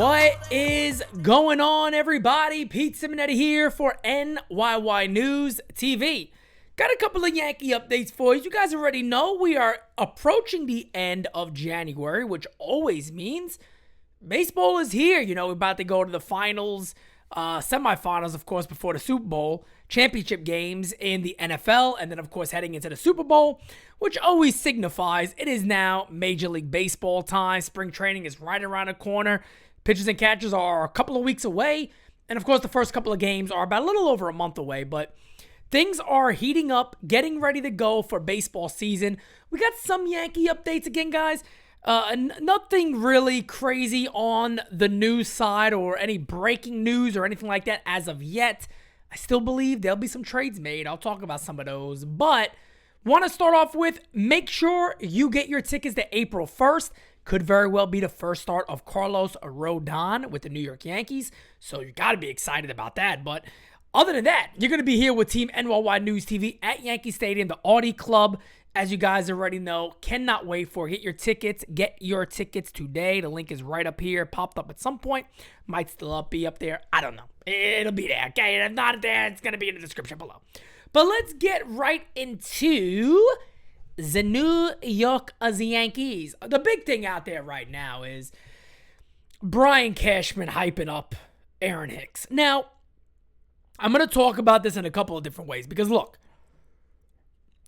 What is going on, everybody? Pete Simonetti here for NyynewsTV. Got a couple of Yankee updates for you. You guys already know we are approaching the end of January, which always means baseball is here. You know, we're about to go to the finals, semifinals, of course, before the Super Bowl, championship games in the NFL, and then, of course, heading into the Super Bowl, which always signifies it is now Major League Baseball time. Spring training is right around the corner. Pitchers and catchers are a couple of weeks away, and, of course, the first couple of games are about a little over a month away, but things are heating up, getting ready to go for baseball season. We got some Yankee updates again, guys. Nothing really crazy on the news side or any breaking news or anything like that as of yet. I still believe there'll be some trades made. I'll talk about some of those. But want to start off with, make sure you get your tickets to April 1st. Could very well be the first start of Carlos Rodon with the New York Yankees. So you got to be excited about that. But other than that, you're going to be here with Team NyynewsTV at Yankee Stadium, the Audi Club. As you guys already know, cannot wait for it. Get your tickets today. The link is right up here. Popped up at some point. Might still be up there. I don't know. It'll be there, okay? And if not there, it's going to be in the description below. But let's get right into the New York Yankees. The big thing out there right now is Brian Cashman hyping up Aaron Hicks. Now, I'm going to talk about this in a couple of different ways because, look,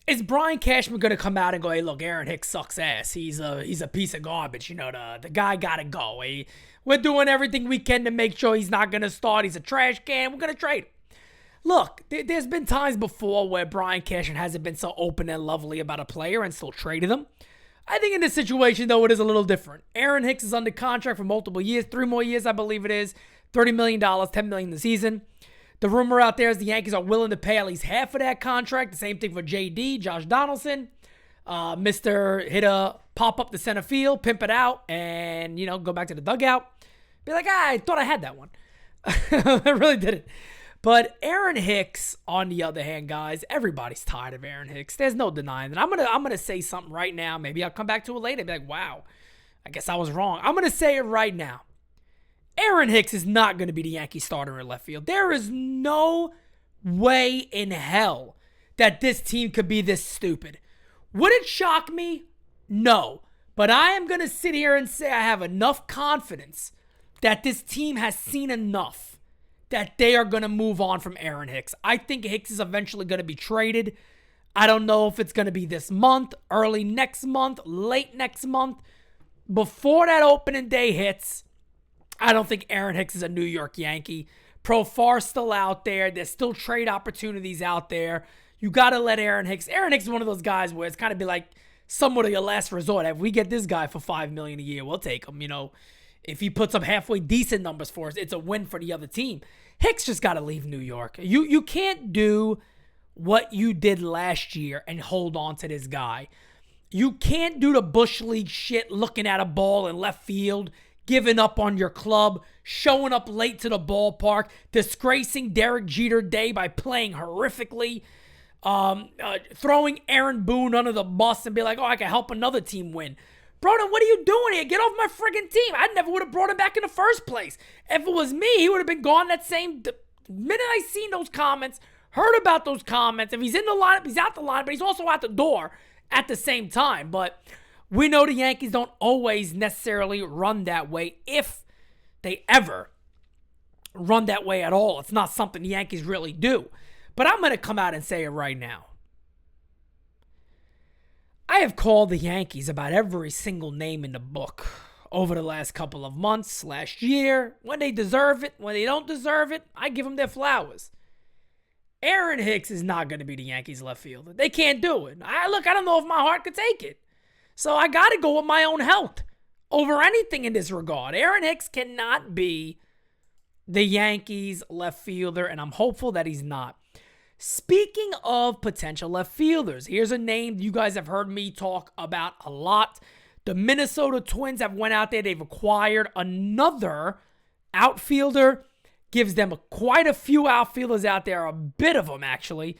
is Brian Cashman going to come out and go, hey, look, Aaron Hicks sucks ass. He's a piece of garbage. You know, the guy got to go. We're doing everything we can to make sure he's not going to start. He's a trash can. We're going to trade him. Look, there's been times before where Brian Cashman hasn't been so open and lovely about a player and still traded him. I think in this situation, though, it is a little different. Aaron Hicks is under contract for multiple years, 3 more years, I believe it is, $30 million, $10 million this season. The rumor out there is the Yankees are willing to pay at least half of that contract. The same thing for JD, Josh Donaldson. Mr. Hitter, pop up the center field, pimp it out, and, you know, go back to the dugout. Be like, I thought I had that one. I really didn't. But Aaron Hicks, on the other hand, guys, everybody's tired of Aaron Hicks. There's no denying that. I'm gonna say something right now. Maybe I'll come back to it later and be like, wow, I guess I was wrong. I'm going to say it right now. Aaron Hicks is not going to be the Yankee starter in left field. There is no way in hell that this team could be this stupid. Would it shock me? No. But I am going to sit here and say I have enough confidence that this team has seen enough that they are going to move on from Aaron Hicks. I think Hicks is eventually going to be traded. I don't know if it's going to be this month, early next month, late next month. Before that opening day hits, I don't think Aaron Hicks is a New York Yankee. Profar's still out there. There's still trade opportunities out there. You got to let Aaron Hicks. Aaron Hicks is one of those guys where it's kind of be like somewhat of your last resort. If we get this guy for $5 million a year, we'll take him. You know, if he puts up halfway decent numbers for us, it's a win for the other team. Hicks just got to leave New York. You can't do what you did last year and hold on to this guy. You can't do the Bush League shit, looking at a ball in left field, giving up on your club, showing up late to the ballpark, disgracing Derek Jeter Day by playing horrifically, throwing Aaron Boone under the bus and be like, oh, I can help another team win. Broden, what are you doing here? Get off my friggin' team. I never would have brought him back in the first place. If it was me, he would have been gone that same minute I seen those comments, heard about those comments. If he's in the lineup, he's out the lineup, but he's also out the door at the same time. But we know the Yankees don't always necessarily run that way, if they ever run that way at all. It's not something the Yankees really do. But I'm going to come out and say it right now. I have called the Yankees about every single name in the book over the last couple of months, last year. When they deserve it, when they don't deserve it, I give them their flowers. Aaron Hicks is not going to be the Yankees left fielder. They can't do it. I don't know if my heart could take it. So I got to go with my own health over anything in this regard. Aaron Hicks cannot be the Yankees left fielder, and I'm hopeful that he's not. Speaking of potential left fielders, here's a name you guys have heard me talk about a lot. The Minnesota Twins have went out there. They've acquired another outfielder. Gives them quite a few outfielders out there, a bit of them actually.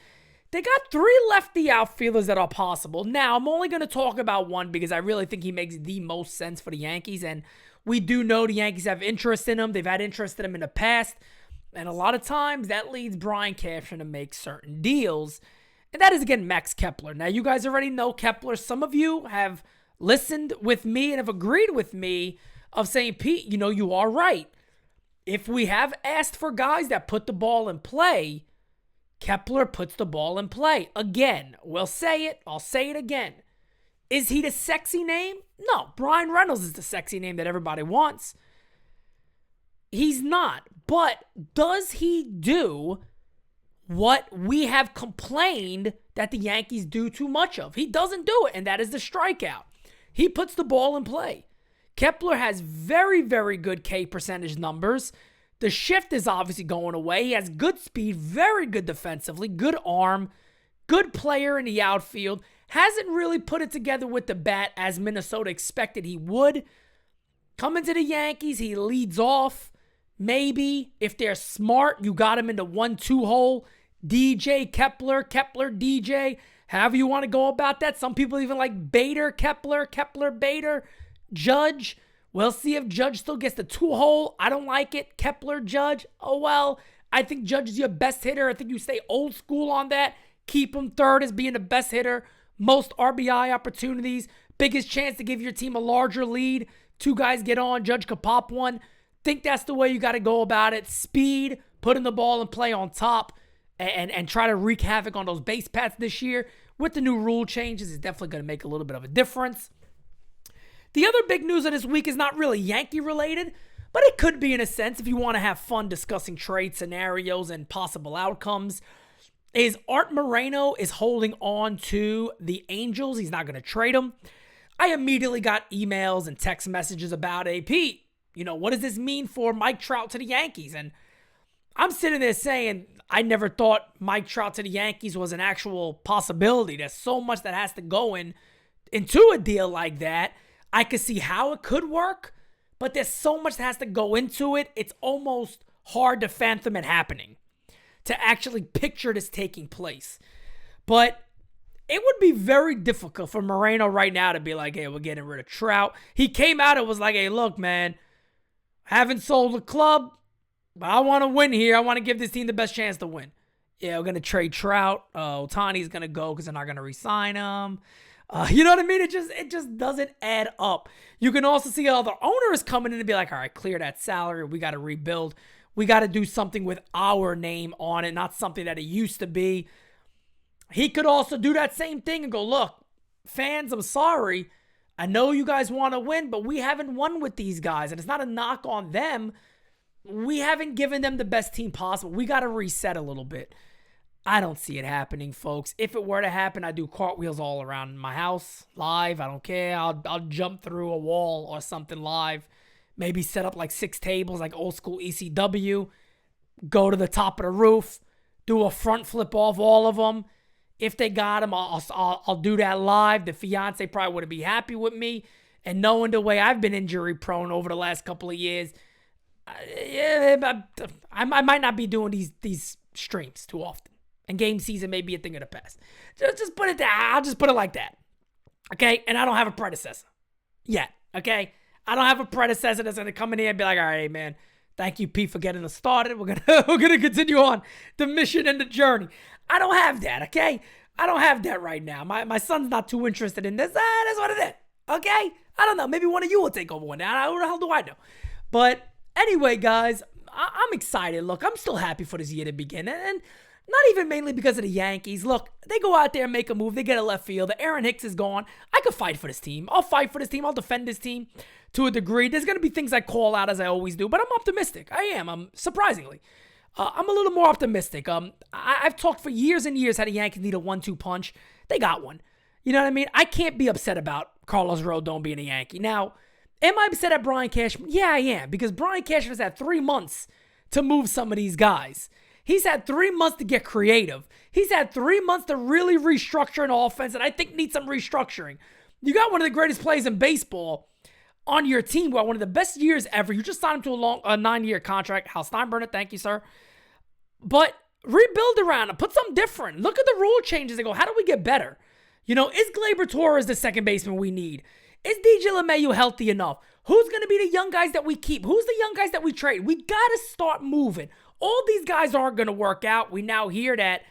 They got 3 lefty outfielders that are possible. Now, I'm only going to talk about one because I really think he makes the most sense for the Yankees. And we do know the Yankees have interest in him. They've had interest in him in the past. And a lot of times that leads Brian Cashman to make certain deals. And that is, again, Max Kepler. Now, you guys already know Kepler. Some of you have listened with me and have agreed with me of saying, Pete, you are right. If we have asked for guys that put the ball in play, Kepler puts the ball in play. Again, we'll say it. I'll say it again. Is he the sexy name? No. Brian Reynolds is the sexy name that everybody wants. He's not. But does he do what we have complained that the Yankees do too much of? He doesn't do it, and that is the strikeout. He puts the ball in play. Kepler has very, very good K percentage numbers. The shift is obviously going away. He has good speed, very good defensively, good arm, good player in the outfield. Hasn't really put it together with the bat as Minnesota expected he would. Coming to the Yankees, he leads off. Maybe if they're smart, you got him in the 1-2 hole. DJ, Kepler, DJ. However you want to go about that. Some people even like Bader, Kepler, Bader, Judge. We'll see if Judge still gets the 2-hole. I don't like it. Kepler, Judge. Oh, well. I think Judge is your best hitter. I think you stay old school on that. Keep him third as being the best hitter. Most RBI opportunities. Biggest chance to give your team a larger lead. 2 guys get on. Judge could pop one. Think that's the way you got to go about it. Speed. Putting the ball in play on top. And try to wreak havoc on those base paths this year. With the new rule changes, it's definitely going to make a little bit of a difference. The other big news of this week is not really Yankee related, but it could be in a sense if you want to have fun discussing trade scenarios and possible outcomes. Is Art Moreno is holding on to the Angels. He's not going to trade him. I immediately got emails and text messages about, hey, Pete, what does this mean for Mike Trout to the Yankees? And I'm sitting there saying, I never thought Mike Trout to the Yankees was an actual possibility. There's so much that has to go into a deal like that. I could see how it could work, but there's so much that has to go into it. It's almost hard to fathom it happening, to actually picture this taking place. But it would be very difficult for Moreno right now to be like, hey, we're getting rid of Trout. He came out and was like, hey, look, man, haven't sold the club, but I want to win here. I want to give this team the best chance to win. Yeah, we're going to trade Trout. Ohtani's going to go because they're not going to re-sign him. You know what I mean? It just doesn't add up. You can also see other owners coming in and be like, all right, clear that salary. We got to rebuild. We got to do something with our name on it, not something that it used to be. He could also do that same thing and go, look, fans, I'm sorry. I know you guys want to win, but we haven't won with these guys. And it's not a knock on them. We haven't given them the best team possible. We got to reset a little bit. I don't see it happening, folks. If it were to happen, I'd do cartwheels all around my house, live. I don't care. I'll jump through a wall or something live. Maybe set up like 6 tables, like old school ECW. Go to the top of the roof. Do a front flip off all of them. If they got them, I'll do that live. The fiance probably wouldn't be happy with me. And knowing the way I've been injury prone over the last couple of years, I might not be doing these streams too often. And game season may be a thing of the past. Just put it there. I'll just put it like that. Okay? And I don't have a predecessor yet. Okay? I don't have a predecessor that's going to come in here and be like, all right, man, thank you, Pete, for getting us started. We're gonna continue on the mission and the journey. I don't have that, okay? I don't have that right now. My son's not too interested in this. That's what it is. Okay? I don't know. Maybe one of you will take over one day. How the hell do I know? But anyway, guys, I'm excited. Look, I'm still happy for this year to begin. And not even mainly because of the Yankees. Look, they go out there and make a move. They get a left fielder. Aaron Hicks is gone. I could fight for this team. I'll fight for this team. I'll defend this team to a degree. There's going to be things I call out as I always do, but I'm optimistic. I am. I'm surprisingly. I'm a little more optimistic. I've talked for years and years how the Yankees need a 1-2 punch. They got one. You know what I mean? I can't be upset about Carlos Rodon being a Yankee. Now, am I upset at Brian Cashman? Yeah, I am, because Brian Cashman has had 3 months to move some of these guys. He's had 3 months to get creative. He's had 3 months to really restructure an offense that I think needs some restructuring. You got one of the greatest players in baseball on your team who had one of the best years ever. You just signed him to a 9-year contract. Hal Steinbrenner, thank you, sir. But Rebuild around him. Put something different. Look at the rule changes and go, how do we get better? Is Gleyber Torres the second baseman we need? Is DJ LeMahieu healthy enough? Who's going to be the young guys that we keep? Who's the young guys that we trade? We got to start moving. All these guys aren't going to work out. We now hear that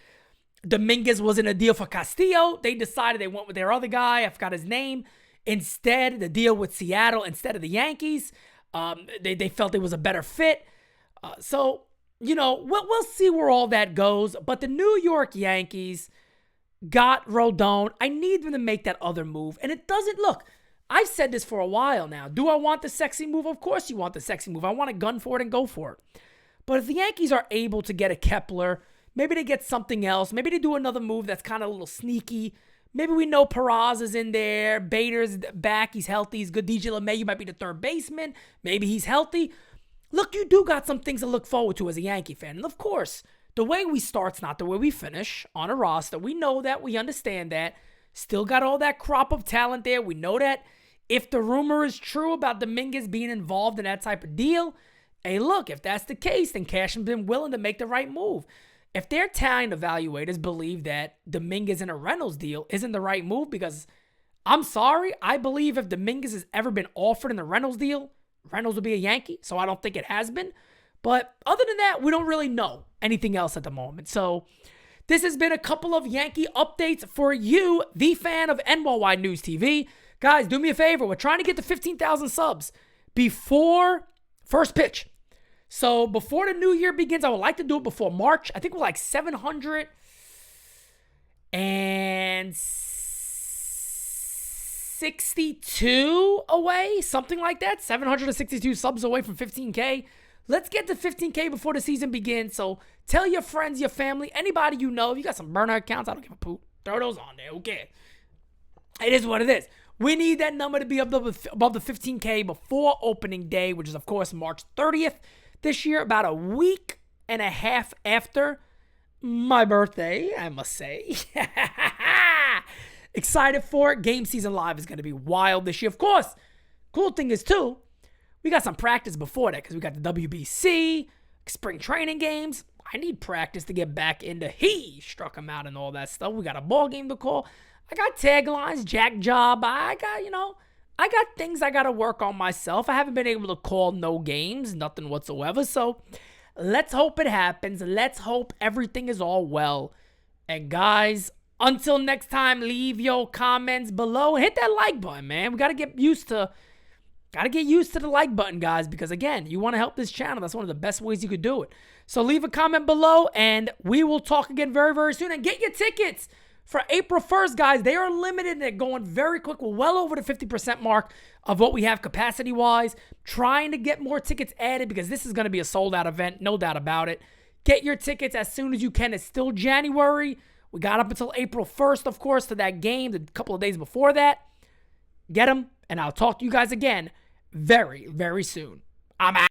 Dominguez was in a deal for Castillo. They decided they went with their other guy. I forgot his name. Instead, the deal with Seattle instead of the Yankees. They felt it was a better fit. So, we'll see where all that goes. But the New York Yankees got Rodon. I need them to make that other move. And it doesn't look. I've said this for a while now. Do I want the sexy move? Of course you want the sexy move. I want to gun for it and go for it. But if the Yankees are able to get a Kepler, maybe they get something else. Maybe they do another move that's kind of a little sneaky. Maybe we know Peraza is in there. Bader's back. He's healthy. He's good. DJ LeMahieu might be the third baseman. Maybe he's healthy. Look, you do got some things to look forward to as a Yankee fan. And of course, the way we start's not the way we finish on a roster. We know that. We understand that. Still got all that crop of talent there. We know that if the rumor is true about Dominguez being involved in that type of deal, hey, look, if that's the case, then Cashman's been willing to make the right move. If their talent evaluators believe that Dominguez in a Reynolds deal isn't the right move, because I'm sorry, I believe if Dominguez has ever been offered in the Reynolds deal, Reynolds will be a Yankee, so I don't think it has been. But other than that, we don't really know anything else at the moment. So this has been a couple of Yankee updates for you, the fan of NyynewsTV. Guys, do me a favor. We're trying to get to 15,000 subs before first pitch. So before the new year begins, I would like to do it before March. I think we're like 762 away, something like that. 762 subs away from 15K. Let's get to 15K before the season begins. So tell your friends, your family, anybody you know. If you got some burner accounts, I don't give a poop. Throw those on there. Who cares? It is what it is. We need that number to be above the 15K before opening day, which is, of course, March 30th this year, about a week and a half after my birthday, I must say. Excited for it. Game season live is going to be wild this year. Of course, cool thing is, too, we got some practice before that because we got the WBC, spring training games. I need practice to get back into he struck him out and all that stuff. We got a ball game to call. I got taglines, jack job. I got things I got to work on myself. I haven't been able to call no games, nothing whatsoever. So let's hope it happens. Let's hope everything is all well. And guys, until next time, leave your comments below. Hit that like button, man. We got to get used to the like button, guys, because again, you want to help this channel. That's one of the best ways you could do it. So leave a comment below and we will talk again very, very soon. And get your tickets for April 1st, guys. They are limited and they're going very quick. We're well over the 50% mark of what we have capacity-wise. Trying to get more tickets added because this is going to be a sold-out event, no doubt about it. Get your tickets as soon as you can. It's still January. We got up until April 1st, of course, to that game, the couple of days before that. Get them, and I'll talk to you guys again very, very soon. I'm out.